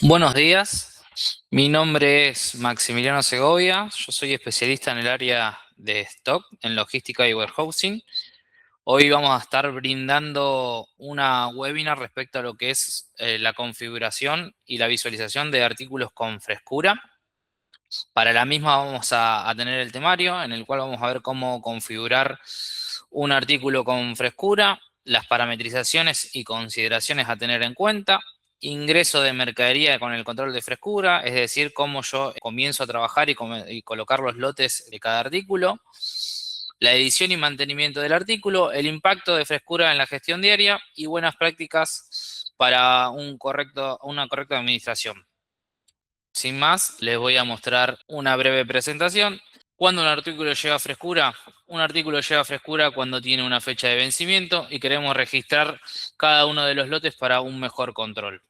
Buenos días, mi nombre es Maximiliano Segovia, yo soy especialista en el área de stock, en logística y warehousing. Hoy vamos a estar brindando una webinar respecto a lo que es la configuración y la visualización de artículos con frescura. Para la misma vamos a tener el temario en el cual vamos a ver cómo configurar un artículo con frescura, las parametrizaciones y consideraciones a tener en cuenta, ingreso de mercadería con el control de frescura, es decir, cómo yo comienzo a trabajar y colocar los lotes de cada artículo, la edición y mantenimiento del artículo, el impacto de frescura en la gestión diaria y buenas prácticas para una correcta administración. Sin más, les voy a mostrar una breve presentación. ¿Cuándo un artículo lleva frescura? Un artículo lleva frescura cuando tiene una fecha de vencimiento y queremos registrar cada uno de los lotes para un mejor control.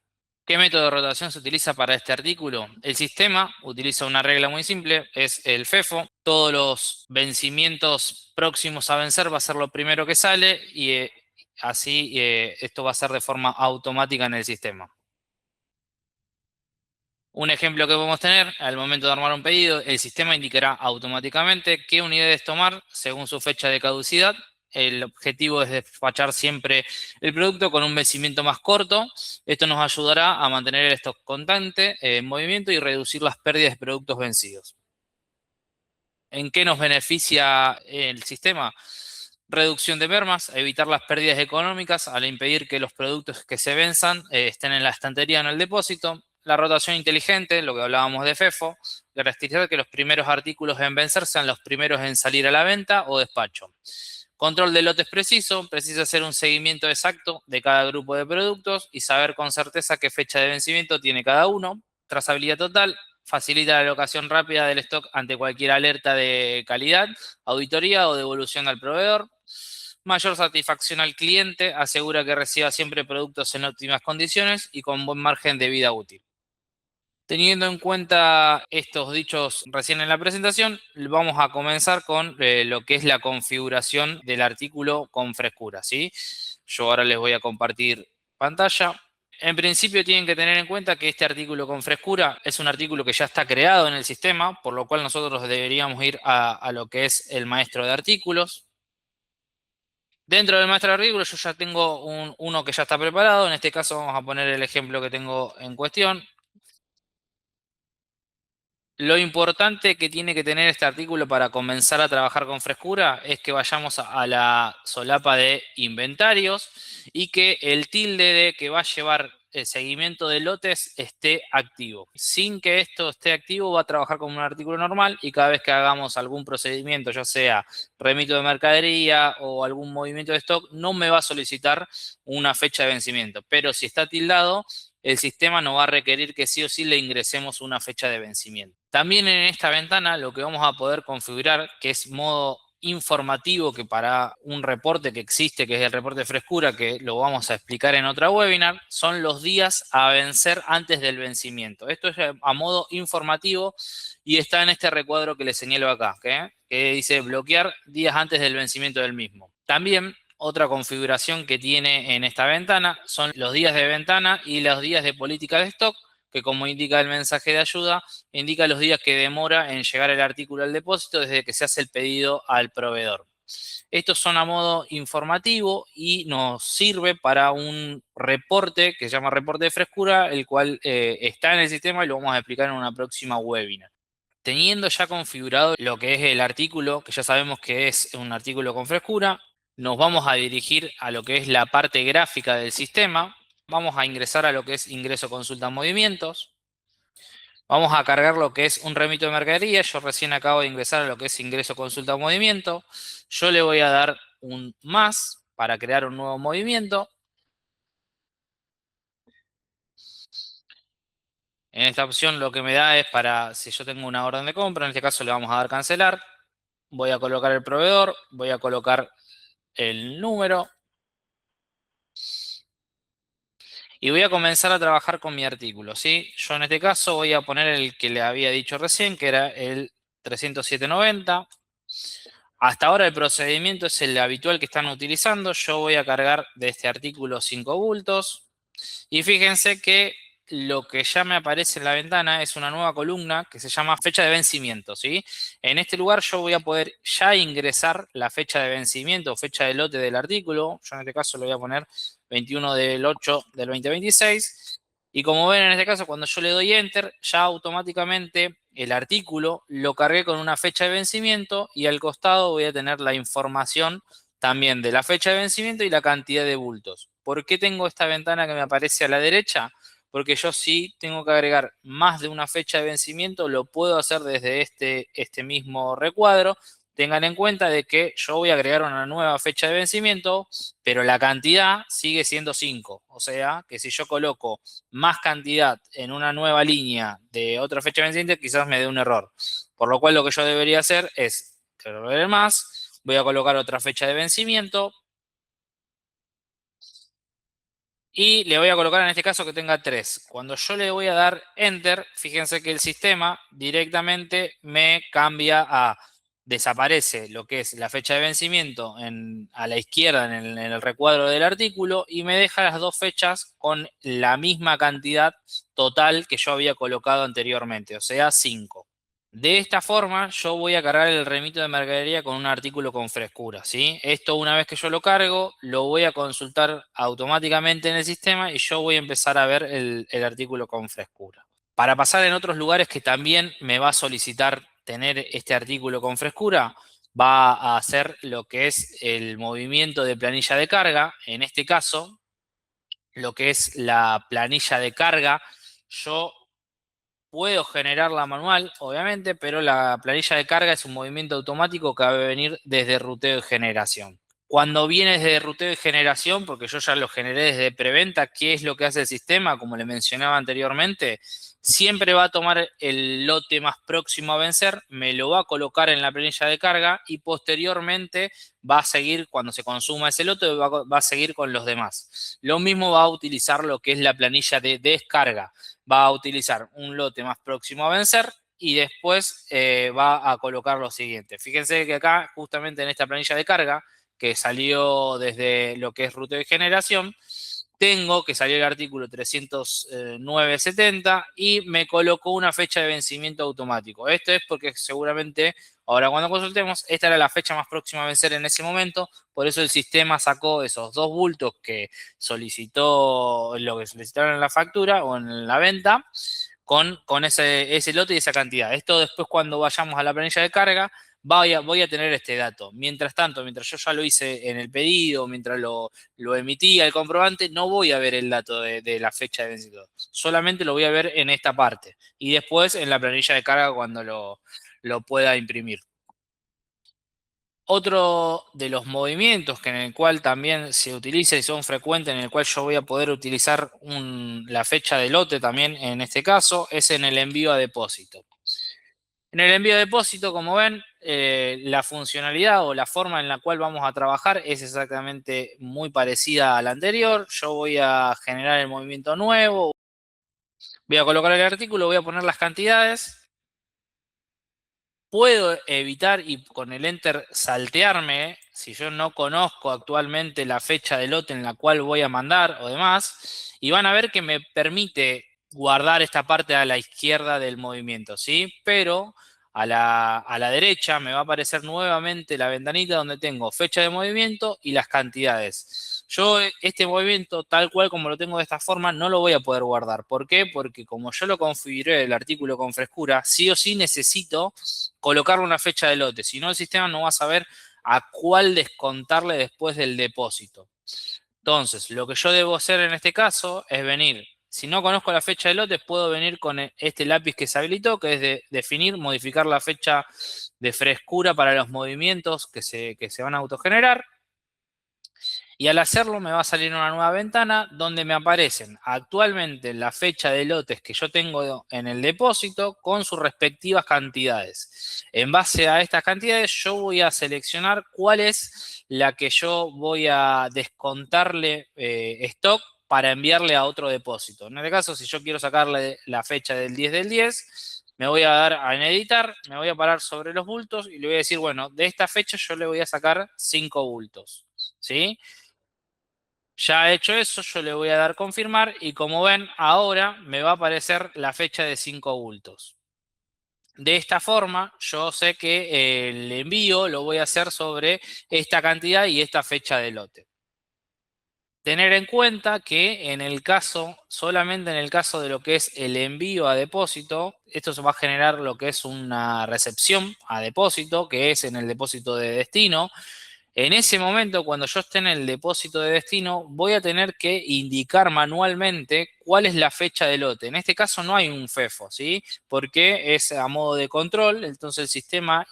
¿Qué método de rotación se utiliza para este artículo? El sistema utiliza una regla muy simple, es el FEFO. Todos los vencimientos próximos a vencer va a ser lo primero que sale y así esto va a ser de forma automática en el sistema. Un ejemplo que podemos tener, al momento de armar un pedido, el sistema indicará automáticamente qué unidades tomar según su fecha de caducidad. El objetivo es despachar siempre el producto con un vencimiento más corto. Esto nos ayudará a mantener el stock constante en movimiento y reducir las pérdidas de productos vencidos. ¿En qué nos beneficia el sistema? Reducción de mermas, evitar las pérdidas económicas al impedir que los productos que se venzan estén en la estantería o en el depósito. La rotación inteligente, lo que hablábamos de FEFO, garantizar que los primeros artículos en vencer sean los primeros en salir a la venta o despacho. Control de lotes preciso, precisa hacer un seguimiento exacto de cada grupo de productos y saber con certeza qué fecha de vencimiento tiene cada uno. Trazabilidad total, facilita la alocación rápida del stock ante cualquier alerta de calidad, auditoría o devolución al proveedor. Mayor satisfacción al cliente, asegura que reciba siempre productos en óptimas condiciones y con buen margen de vida útil. Teniendo en cuenta estos dichos recién en la presentación, vamos a comenzar con lo que es la configuración del artículo con frescura, ¿sí? Yo ahora les voy a compartir pantalla. En principio tienen que tener en cuenta que este artículo con frescura es un artículo que ya está creado en el sistema, por lo cual nosotros deberíamos ir a lo que es el maestro de artículos. Dentro del maestro de artículos yo ya tengo uno que ya está preparado. En este caso vamos a poner el ejemplo que tengo en cuestión. Lo importante que tiene que tener este artículo para comenzar a trabajar con frescura es que vayamos a la solapa de inventarios y que el tilde de que va a llevar el seguimiento de lotes esté activo. Sin que esto esté activo va a trabajar como un artículo normal y cada vez que hagamos algún procedimiento, ya sea remito de mercadería o algún movimiento de stock, no me va a solicitar una fecha de vencimiento. Pero si está tildado, el sistema nos va a requerir que sí o sí le ingresemos una fecha de vencimiento. También en esta ventana lo que vamos a poder configurar, que es modo informativo, que para un reporte que existe, que es el reporte de frescura, que lo vamos a explicar en otra webinar, son los días a vencer antes del vencimiento. Esto es a modo informativo y está en este recuadro que les señalo acá, que dice bloquear días antes del vencimiento del mismo. También otra configuración que tiene en esta ventana son los días de ventana y los días de política de stock, que como indica el mensaje de ayuda, indica los días que demora en llegar el artículo al depósito desde que se hace el pedido al proveedor. Estos son a modo informativo y nos sirve para un reporte que se llama reporte de frescura, el cual está en el sistema y lo vamos a explicar en una próxima webinar. Teniendo ya configurado lo que es el artículo, que ya sabemos que es un artículo con frescura, nos vamos a dirigir a lo que es la parte gráfica del sistema. Vamos a ingresar a lo que es ingreso, consulta, movimientos. Vamos a cargar lo que es un remito de mercadería. Yo recién acabo de ingresar a lo que es ingreso, consulta, movimiento. Yo le voy a dar un más para crear un nuevo movimiento. En esta opción lo que me da es para, si yo tengo una orden de compra, en este caso le vamos a dar cancelar. Voy a colocar el proveedor, voy a colocar el número y voy a comenzar a trabajar con mi artículo, ¿sí? Yo en este caso voy a poner el que le había dicho recién, que era el 307.90. Hasta ahora el procedimiento es el habitual que están utilizando. Yo voy a cargar de este artículo 5 bultos. Y fíjense que lo que ya me aparece en la ventana es una nueva columna que se llama fecha de vencimiento, ¿sí? En este lugar yo voy a poder ya ingresar la fecha de vencimiento, fecha de lote del artículo. Yo en este caso lo voy a poner 21 del 8 del 2026. Y como ven en este caso, cuando yo le doy Enter, ya automáticamente el artículo lo cargué con una fecha de vencimiento y al costado voy a tener la información también de la fecha de vencimiento y la cantidad de bultos. ¿Por qué tengo esta ventana que me aparece a la derecha? Porque yo sí tengo que agregar más de una fecha de vencimiento, lo puedo hacer desde este mismo recuadro. Tengan en cuenta de que yo voy a agregar una nueva fecha de vencimiento, pero la cantidad sigue siendo 5. O sea, que si yo coloco más cantidad en una nueva línea de otra fecha de vencimiento, quizás me dé un error. Por lo cual lo que yo debería hacer es, quiero ver más, voy a colocar otra fecha de vencimiento, y le voy a colocar en este caso que tenga 3. Cuando yo le voy a dar Enter, fíjense que el sistema directamente me cambia a, desaparece lo que es la fecha de vencimiento a la izquierda en el recuadro del artículo y me deja las dos fechas con la misma cantidad total que yo había colocado anteriormente, o sea, 5. De esta forma, yo voy a cargar el remito de mercadería con un artículo con frescura, ¿sí? Esto una vez que yo lo cargo, lo voy a consultar automáticamente en el sistema y yo voy a empezar a ver el artículo con frescura. Para pasar en otros lugares que también me va a solicitar tener este artículo con frescura, va a hacer lo que es el movimiento de planilla de carga. En este caso, lo que es la planilla de carga, yo puedo generarla manual, obviamente, pero la planilla de carga es un movimiento automático que va a venir desde ruteo y generación. Cuando viene desde ruteo y generación, porque yo ya lo generé desde preventa, ¿qué es lo que hace el sistema? Como le mencionaba anteriormente, siempre va a tomar el lote más próximo a vencer, me lo va a colocar en la planilla de carga y posteriormente va a seguir, cuando se consuma ese lote, va a seguir con los demás. Lo mismo va a utilizar lo que es la planilla de descarga, va a utilizar un lote más próximo a vencer y después va a colocar lo siguiente. Fíjense que acá, justamente en esta planilla de carga, que salió desde lo que es ruteo de generación, tengo que salió el artículo 309.70 y me colocó una fecha de vencimiento automático. Esto es porque seguramente, ahora cuando consultemos, esta era la fecha más próxima a vencer en ese momento, por eso el sistema sacó esos dos bultos que solicitó, lo que solicitaron en la factura o en la venta, con ese lote y esa cantidad. Esto después cuando vayamos a la planilla de carga, voy a tener este dato. Mientras tanto, mientras yo ya lo hice en el pedido, mientras lo emitía el comprobante, no voy a ver el dato de la fecha de vencimiento. Solamente lo voy a ver en esta parte. Y después en la planilla de carga cuando lo pueda imprimir. Otro de los movimientos que en el cual también se utiliza y son frecuentes, en el cual yo voy a poder utilizar la fecha de lote también en este caso, es en el envío a depósito. En el envío a depósito, como ven, la funcionalidad o la forma en la cual vamos a trabajar es exactamente muy parecida a la anterior. Yo voy a generar el movimiento nuevo, voy a colocar el artículo, voy a poner las cantidades. Puedo evitar y con el enter saltearme, si yo no conozco actualmente la fecha de lote en la cual voy a mandar o demás, y van a ver que me permite guardar esta parte a la izquierda del movimiento, ¿sí? Pero a la derecha me va a aparecer nuevamente la ventanita donde tengo fecha de movimiento y las cantidades. Yo este movimiento, tal cual como lo tengo de esta forma, no lo voy a poder guardar. ¿Por qué? Porque como yo lo configuré el artículo con frescura, sí o sí necesito colocarle una fecha de lote, si no el sistema no va a saber a cuál descontarle después del depósito. Entonces, lo que yo debo hacer en este caso es venir, si no conozco la fecha de lote, puedo venir con este lápiz que se habilitó, que es de definir, modificar la fecha de frescura para los movimientos que se van a autogenerar. Y al hacerlo me va a salir una nueva ventana donde me aparecen actualmente la fecha de lotes que yo tengo en el depósito con sus respectivas cantidades. En base a estas cantidades yo voy a seleccionar cuál es la que yo voy a descontarle stock para enviarle a otro depósito. En este caso, si yo quiero sacarle la fecha del 10 del 10, me voy a dar a en editar, me voy a parar sobre los bultos y le voy a decir, bueno, de esta fecha yo le voy a sacar 5 bultos, ¿sí? Ya hecho eso, yo le voy a dar confirmar y como ven, ahora me va a aparecer la fecha de 5 bultos. De esta forma, yo sé que el envío lo voy a hacer sobre esta cantidad y esta fecha de lote. Tener en cuenta que en el caso, solamente en el caso de lo que es el envío a depósito, esto se va a generar lo que es una recepción a depósito, que es en el depósito de destino. En ese momento, cuando yo esté en el depósito de destino, voy a tener que indicar manualmente cuál es la fecha de lote. En este caso no hay un FEFO, ¿sí? Porque es a modo de control, entonces el sistema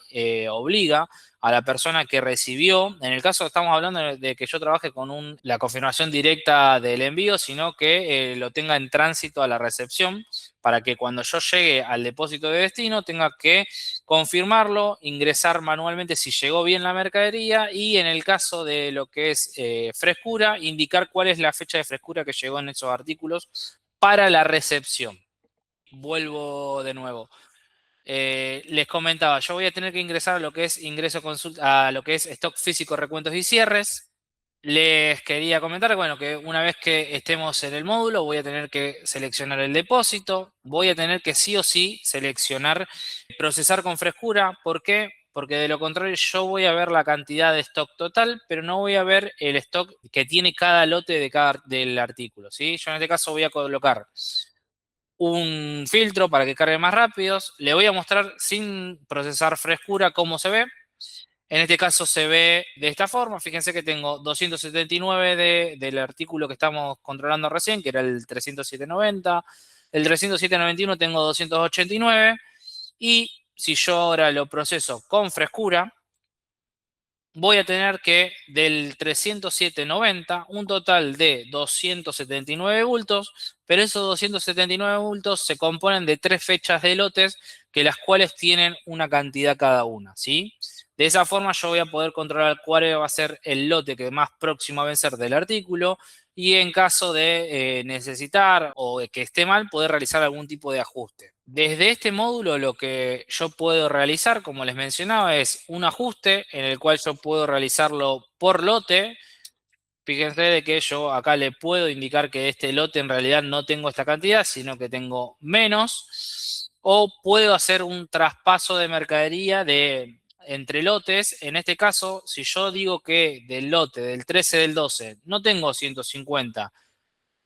obliga a la persona que recibió, en el caso estamos hablando de que yo trabaje con la confirmación directa del envío, sino que lo tenga en tránsito a la recepción para que cuando yo llegue al depósito de destino tenga que confirmarlo, ingresar manualmente si llegó bien la mercadería y en el caso de lo que es frescura, indicar cuál es la fecha de frescura que llegó en esos artículos para la recepción. Vuelvo de nuevo. Les comentaba, yo voy a tener que ingresar a lo que es ingreso consulta, a lo que es stock físico, recuentos y cierres. Les quería comentar, bueno, que una vez que estemos en el módulo, voy a tener que seleccionar el depósito, voy a tener que sí o sí seleccionar procesar con frescura. ¿Por qué? Porque de lo contrario yo voy a ver la cantidad de stock total, pero no voy a ver el stock que tiene cada lote del artículo, ¿sí? Yo en este caso voy a colocar un filtro para que cargue más rápidos. Le voy a mostrar sin procesar frescura cómo se ve. En este caso se ve de esta forma. Fíjense que tengo 279 del artículo que estamos controlando recién, que era el 307.90. El 307.91 tengo 289. Y si yo ahora lo proceso con frescura, voy a tener que del 307.90 un total de 279 bultos, pero esos 279 bultos se componen de tres fechas de lotes que las cuales tienen una cantidad cada una, ¿sí? De esa forma yo voy a poder controlar cuál va a ser el lote que más próximo a vencer del artículo y en caso de necesitar o de que esté mal, poder realizar algún tipo de ajuste. Desde este módulo lo que yo puedo realizar, como les mencionaba, es un ajuste en el cual yo puedo realizarlo por lote. Fíjense de que yo acá le puedo indicar que de este lote en realidad no tengo esta cantidad, sino que tengo menos. O puedo hacer un traspaso de mercadería entre lotes. En este caso, si yo digo que del lote del 13 del 12 no tengo 150,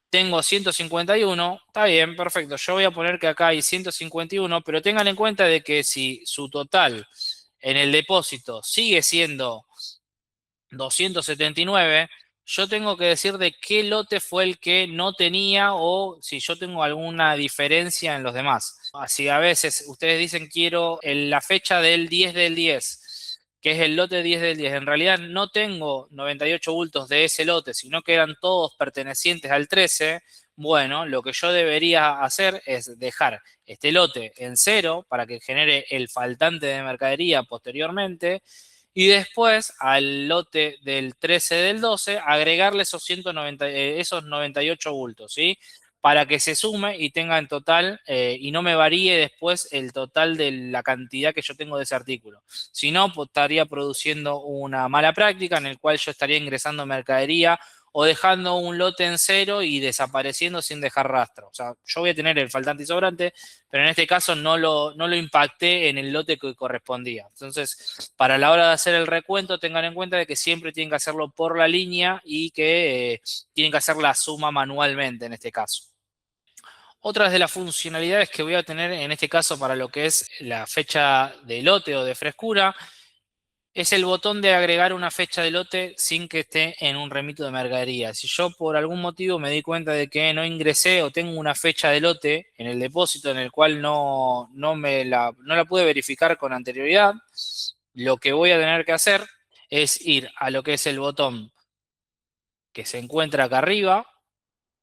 tengo 151, está bien, perfecto. Yo voy a poner que acá hay 151, pero tengan en cuenta de que si su total en el depósito sigue siendo 279, yo tengo que decir de qué lote fue el que no tenía o si yo tengo alguna diferencia en los demás. Así a veces ustedes dicen quiero la fecha del 10 del 10, que es el lote 10 del 10. En realidad no tengo 98 bultos de ese lote, sino que eran todos pertenecientes al 13. Bueno, lo que yo debería hacer es dejar este lote en cero para que genere el faltante de mercadería posteriormente y después al lote del 13 del 12 agregarle esos 190, esos 98 bultos, ¿sí? Para que se sume y tenga en total y no me varíe después el total de la cantidad que yo tengo de ese artículo. Si no, pues, estaría produciendo una mala práctica en el cual yo estaría ingresando mercadería o dejando un lote en cero y desapareciendo sin dejar rastro. O sea, yo voy a tener el faltante y sobrante, pero en este caso no lo impacté en el lote que correspondía. Entonces, para la hora de hacer el recuento, tengan en cuenta de que siempre tienen que hacerlo por la línea y que tienen que hacer la suma manualmente en este caso. Otras de las funcionalidades que voy a tener en este caso para lo que es la fecha de lote o de frescura es el botón de agregar una fecha de lote sin que esté en un remito de mercadería. Si yo por algún motivo me di cuenta de que no ingresé o tengo una fecha de lote en el depósito en el cual no la pude verificar con anterioridad, lo que voy a tener que hacer es ir a lo que es el botón que se encuentra acá arriba,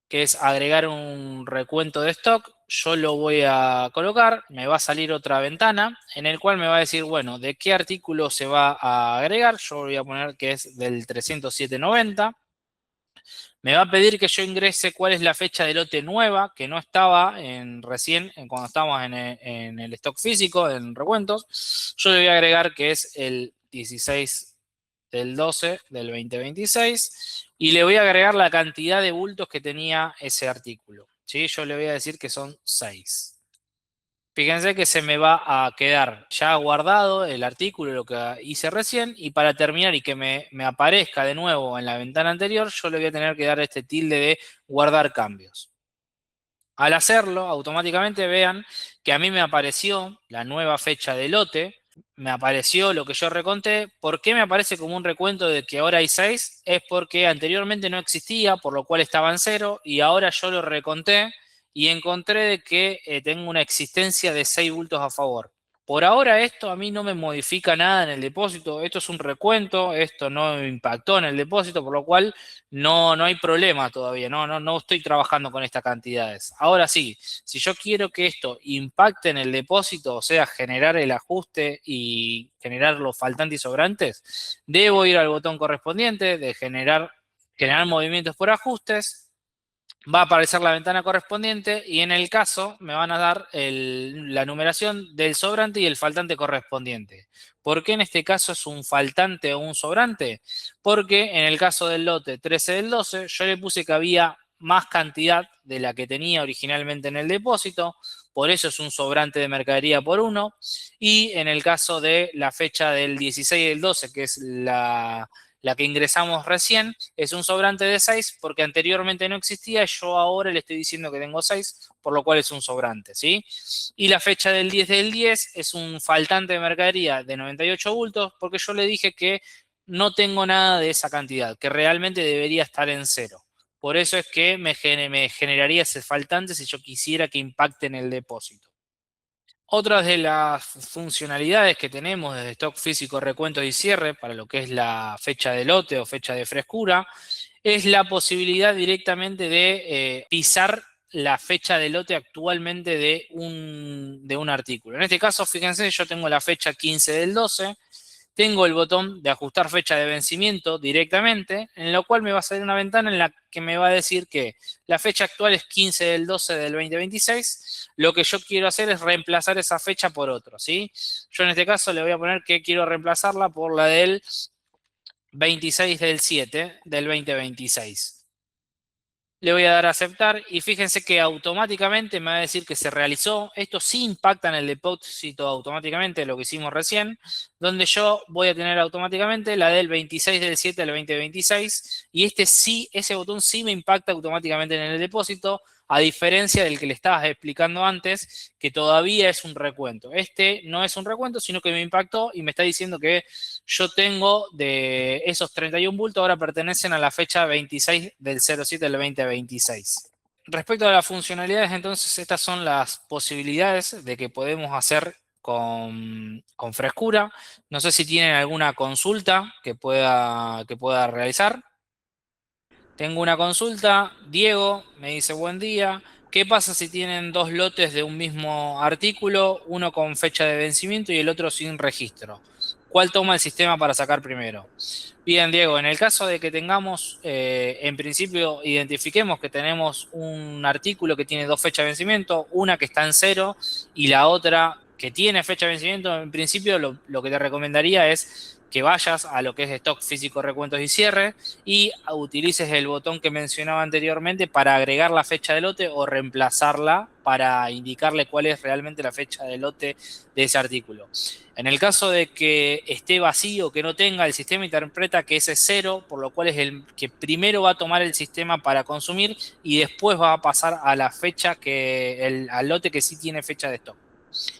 que es agregar un recuento de stock. Yo lo voy a colocar, me va a salir otra ventana en el cual me va a decir, bueno, de qué artículo se va a agregar. Yo voy a poner que es del 307.90. Me va a pedir que yo ingrese cuál es la fecha de lote nueva, que no estaba cuando estábamos en el stock físico, en recuentos. Yo le voy a agregar que es el 16 del 12 del 2026 y le voy a agregar la cantidad de bultos que tenía ese artículo. ¿Sí? Yo le voy a decir que son 6. Fíjense que se me va a quedar ya guardado el artículo, lo que hice recién, y para terminar y que me aparezca de nuevo en la ventana anterior, yo le voy a tener que dar este tilde de guardar cambios. Al hacerlo, automáticamente vean que a mí me apareció la nueva fecha de lote, me apareció lo que yo reconté. ¿Por qué me aparece como un recuento de que ahora hay 6? Es porque anteriormente no existía, por lo cual estaba en 0, y ahora yo lo reconté y encontré de que tengo una existencia de 6 bultos a favor. Por ahora esto a mí no me modifica nada en el depósito, esto es un recuento, esto no impactó en el depósito, por lo cual no hay problema todavía, no estoy trabajando con estas cantidades. Ahora sí, si yo quiero que esto impacte en el depósito, o sea, generar el ajuste y generar los faltantes y sobrantes, debo ir al botón correspondiente de generar movimientos por ajustes. Va a aparecer la ventana correspondiente y en el caso me van a dar la numeración del sobrante y el faltante correspondiente. ¿Por qué en este caso es un faltante o un sobrante? Porque en el caso del lote 13 del 12 yo le puse que había más cantidad de la que tenía originalmente en el depósito, por eso es un sobrante de mercadería por 1. Y en el caso de la fecha del 16 del 12, que es la que ingresamos recién, es un sobrante de 6 porque anteriormente no existía, yo ahora le estoy diciendo que tengo 6, por lo cual es un sobrante, ¿sí? Y la fecha del 10 del 10 es un faltante de mercadería de 98 bultos porque yo le dije que no tengo nada de esa cantidad, que realmente debería estar en 0. Por eso es que me generaría ese faltante si yo quisiera que impacte en el depósito. Otras de las funcionalidades que tenemos desde stock físico, recuento y cierre para lo que es la fecha de lote o fecha de frescura es la posibilidad directamente de pisar la fecha de lote actualmente de un artículo. En este caso, fíjense, yo tengo la fecha 15 del 12, tengo el botón de ajustar fecha de vencimiento directamente, en lo cual me va a salir una ventana en la que me va a decir que la fecha actual es 15 del 12 del 2026. Lo que yo quiero hacer es reemplazar esa fecha por otro, ¿sí? Yo en este caso le voy a poner que quiero reemplazarla por la del 26 del 7 del 2026. Le voy a dar a aceptar y fíjense que automáticamente me va a decir que se realizó. Esto sí impacta en el depósito automáticamente, lo que hicimos recién, donde yo voy a tener automáticamente la del 26 del 7 del 2026 y ese botón sí me impacta automáticamente en el depósito, a diferencia del que le estaba explicando antes, que todavía es un recuento. Este no es un recuento, sino que me impactó y me está diciendo que yo tengo de esos 31 bultos, ahora pertenecen a la fecha 26 del 07 del 2026. Respecto a las funcionalidades, entonces, estas son las posibilidades de que podemos hacer con frescura. No sé si tienen alguna consulta que pueda realizar. Tengo una consulta, Diego me dice buen día. ¿Qué pasa si tienen dos lotes de un mismo artículo, uno con fecha de vencimiento y el otro sin registro? ¿Cuál toma el sistema para sacar primero? Bien, Diego, en el caso de que tengamos, en principio, identifiquemos que tenemos un artículo que tiene dos fechas de vencimiento, una que está en 0 y la otra que tiene fecha de vencimiento, en principio lo que te recomendaría es que vayas a lo que es stock físico, recuentos y cierre y utilices el botón que mencionaba anteriormente para agregar la fecha de lote o reemplazarla para indicarle cuál es realmente la fecha de lote de ese artículo. En el caso de que esté vacío, que no tenga, el sistema interpreta que ese es 0, por lo cual es el que primero va a tomar el sistema para consumir y después va a pasar a la fecha al lote que sí tiene fecha de stock.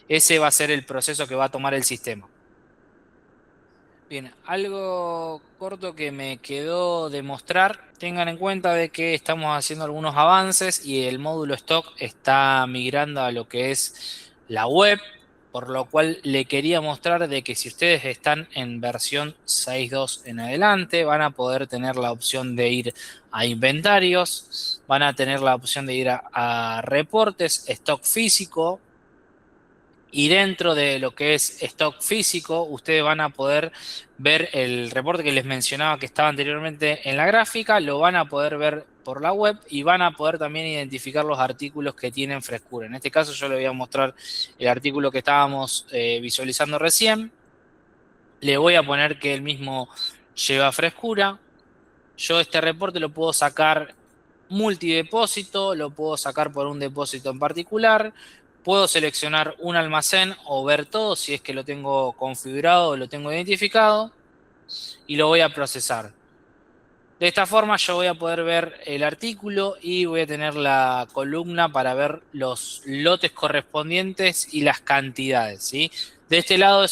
Ese va a ser el proceso que va a tomar el sistema. Bien, algo corto que me quedó de mostrar. Tengan en cuenta de que estamos haciendo algunos avances y el módulo stock está migrando a lo que es la web, por lo cual le quería mostrar de que si ustedes están en versión 6.2 en adelante, van a poder tener la opción de ir a inventarios, van a tener la opción de ir a reportes, stock físico. Y dentro de lo que es stock físico, ustedes van a poder ver el reporte que les mencionaba que estaba anteriormente en la gráfica, lo van a poder ver por la web y van a poder también identificar los artículos que tienen frescura. En este caso yo les voy a mostrar el artículo que estábamos visualizando recién. Le voy a poner que él mismo lleva frescura. Yo este reporte lo puedo sacar multidepósito, lo puedo sacar por un depósito en particular, puedo seleccionar un almacén o ver todo si es que lo tengo configurado o lo tengo identificado y lo voy a procesar. De esta forma yo voy a poder ver el artículo y voy a tener la columna para ver los lotes correspondientes y las cantidades, ¿sí? De este lado es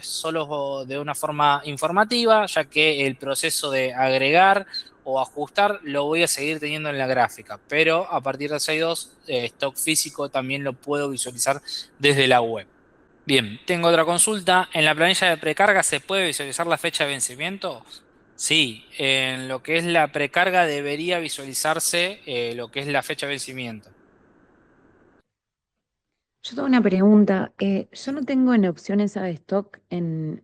solo de una forma informativa, ya que el proceso de agregar o ajustar lo voy a seguir teniendo en la gráfica, pero a partir de 6.2, stock físico también lo puedo visualizar desde la web. Bien, tengo otra consulta. ¿En la planilla de precarga se puede visualizar la fecha de vencimiento? Sí, en lo que es la precarga debería visualizarse lo que es la fecha de vencimiento. Yo tengo una pregunta. Yo no tengo en opciones a stock en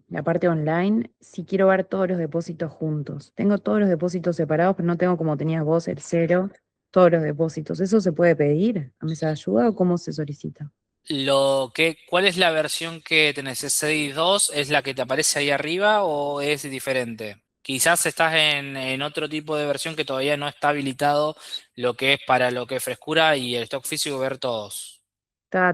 la parte online si quiero ver todos los depósitos juntos. Tengo todos los depósitos separados, pero no tengo como tenías vos el cero, todos los depósitos. ¿Eso se puede pedir a mesa de ayuda o cómo se solicita? ¿Cuál es la versión que tenés? ¿Es 6.2? ¿Es la que te aparece ahí arriba o es diferente? Quizás estás en otro tipo de versión que todavía no está habilitado lo que es para lo que es frescura y el stock físico ver todos.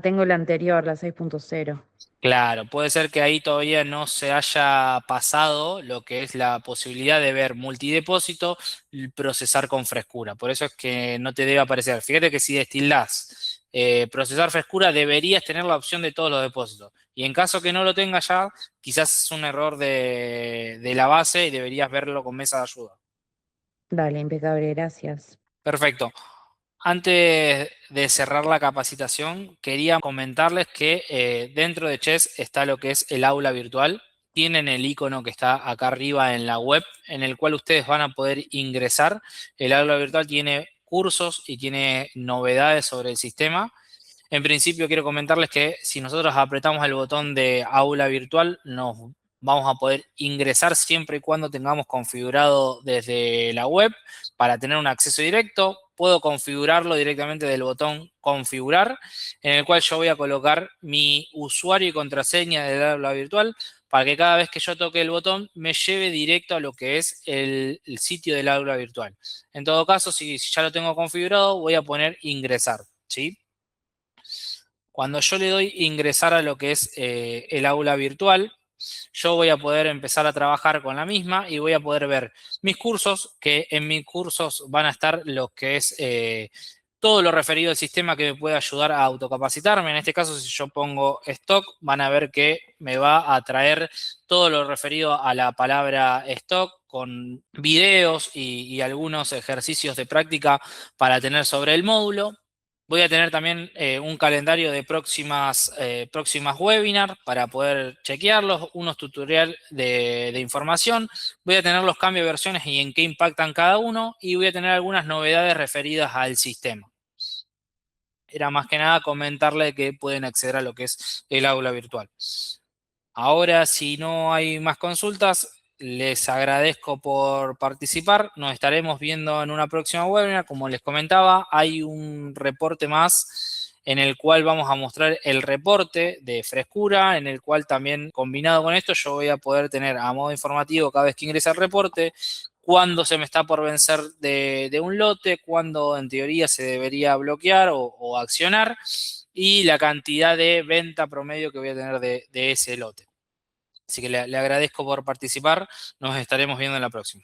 Tengo la anterior, la 6.0. Claro, puede ser que ahí todavía no se haya pasado lo que es la posibilidad de ver multidepósito y procesar con frescura. Por eso es que no te debe aparecer. Fíjate que si destildás procesar frescura, deberías tener la opción de todos los depósitos. Y en caso que no lo tengas ya, quizás es un error de la base y deberías verlo con mesa de ayuda. Dale, impecable, gracias. Perfecto. Antes de cerrar la capacitación, quería comentarles que dentro de Chess está lo que es el aula virtual. Tienen el icono que está acá arriba en la web, en el cual ustedes van a poder ingresar. El aula virtual tiene cursos y tiene novedades sobre el sistema. En principio quiero comentarles que si nosotros apretamos el botón de aula virtual, nos vamos a poder ingresar siempre y cuando tengamos configurado desde la web para tener un acceso directo. Puedo configurarlo directamente del botón configurar, en el cual yo voy a colocar mi usuario y contraseña del aula virtual para que cada vez que yo toque el botón me lleve directo a lo que es el sitio del aula virtual. En todo caso, si ya lo tengo configurado, voy a poner ingresar, ¿sí? Cuando yo le doy ingresar a lo que es el aula virtual, yo voy a poder empezar a trabajar con la misma y voy a poder ver mis cursos, que en mis cursos van a estar lo que es todo lo referido al sistema que me puede ayudar a autocapacitarme. En este caso, si yo pongo stock, van a ver que me va a traer todo lo referido a la palabra stock con videos y algunos ejercicios de práctica para tener sobre el módulo. Voy a tener también un calendario de próximas webinars para poder chequearlos, unos tutoriales de información. Voy a tener los cambios de versiones y en qué impactan cada uno. Y voy a tener algunas novedades referidas al sistema. Era más que nada comentarle que pueden acceder a lo que es el aula virtual. Ahora, si no hay más consultas, les agradezco por participar. Nos estaremos viendo en una próxima webinar. Como les comentaba, hay un reporte más en el cual vamos a mostrar el reporte de frescura, en el cual también combinado con esto yo voy a poder tener a modo informativo cada vez que ingrese el reporte, cuándo se me está por vencer de un lote, cuándo en teoría se debería bloquear o accionar y la cantidad de venta promedio que voy a tener de ese lote. Así que le agradezco por participar. Nos estaremos viendo en la próxima.